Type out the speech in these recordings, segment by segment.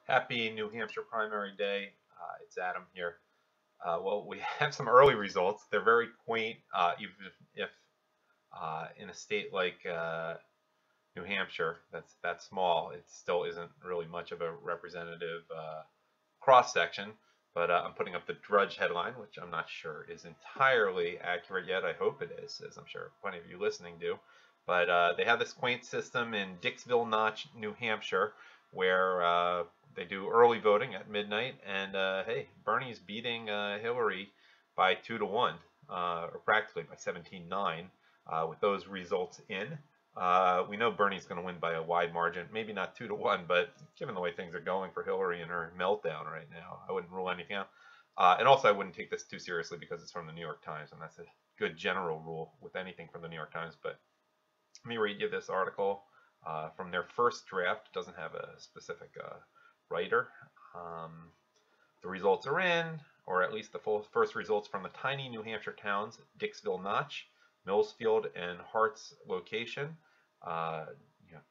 Happy New Hampshire primary day. It's Adam here. Well, we have some early results. They're very quaint, even if in a state like New Hampshire, that's small, it still isn't really much of a representative cross section. But I'm putting up the Drudge headline, which I'm not sure is entirely accurate yet. I hope it is, as I'm sure plenty of you listening do. But they have this quaint system in Dixville Notch, New Hampshire, where they do early voting at midnight. And hey, Bernie's beating Hillary by 2-1, or practically by 17-9, with those results in. We know Bernie's going to win by a wide margin, maybe not 2-1, but given the way things are going for Hillary and her meltdown right now, I wouldn't rule anything out. And also, I wouldn't take this too seriously because it's from the New York Times, and that's a good general rule with anything from the New York Times. But let me read you this article from their first draft. It doesn't have a specific writer. The results are in, or at least the first results from the tiny New Hampshire towns, Dixville Notch, Millsfield, and Hart's location.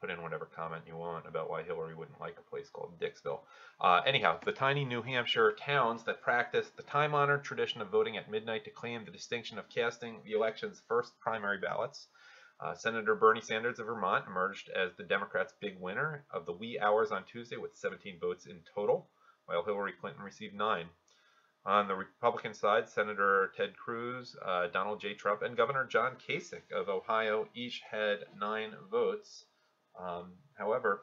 Put in whatever comment you want about why Hillary wouldn't like a place called Dixville. Anyhow, the tiny New Hampshire towns that practice the time-honored tradition of voting at midnight to claim the distinction of casting the election's first primary ballots. Senator Bernie Sanders of Vermont emerged as the Democrats' big winner of the wee hours on Tuesday with 17 votes in total, while Hillary Clinton received 9. On the Republican side, Senator Ted Cruz, Donald J. Trump, and Governor John Kasich of Ohio each had 9 votes. However,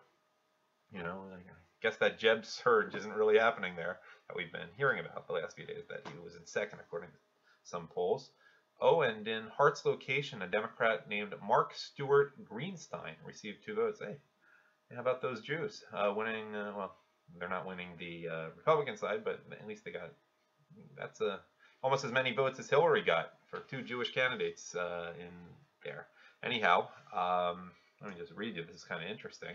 I guess that Jeb surge isn't really happening there that we've been hearing about the last few days, that he was in second according to some polls. Oh, and in Hart's location, a Democrat named Mark Stewart Greenstein received 2 votes. Hey, how about those Jews winning? Well, they're not winning the Republican side, but at least that's almost as many votes as Hillary got for 2 Jewish candidates in there. Anyhow, let me just read you. This is kind of interesting.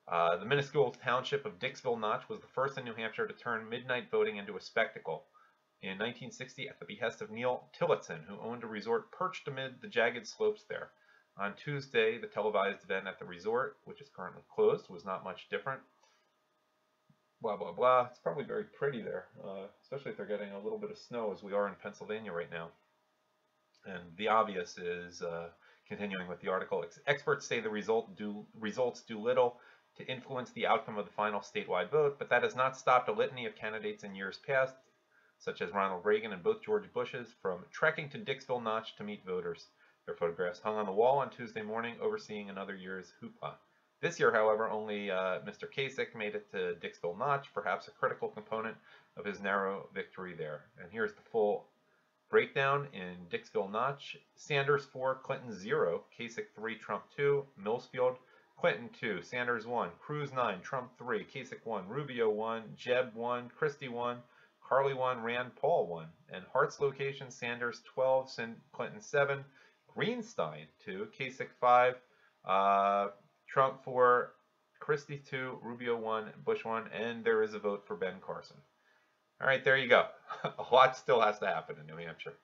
The minuscule township of Dixville Notch was the first in New Hampshire to turn midnight voting into a spectacle. In 1960, at the behest of Neil Tillotson, who owned a resort perched amid the jagged slopes there. On Tuesday, the televised event at the resort, which is currently closed, was not much different. Blah, blah, blah. It's probably very pretty there, especially if they're getting a little bit of snow, as we are in Pennsylvania right now. And the obvious is, continuing with the article, experts say the results do little to influence the outcome of the final statewide vote, but that has not stopped a litany of candidates in years past, such as Ronald Reagan and both George Bushes, from trekking to Dixville Notch to meet voters. Their photographs hung on the wall on Tuesday morning, overseeing another year's hoopla. This year, however, only Mr. Kasich made it to Dixville Notch, perhaps a critical component of his narrow victory there. And here's the full breakdown in Dixville Notch. Sanders 4, Clinton 0, Kasich 3, Trump 2, Millsfield, Clinton 2, Sanders 1, Cruz 9, Trump 3, Kasich 1, Rubio 1, Jeb 1, Christie 1, Carly 1, Rand Paul 1. And Hart's location, Sanders 12, Clinton 7, Greenstein 2, Kasich 5, Trump 4, Christie 2, Rubio 1, Bush 1, and there is a vote for Ben Carson. All right, there you go. A lot still has to happen in New Hampshire.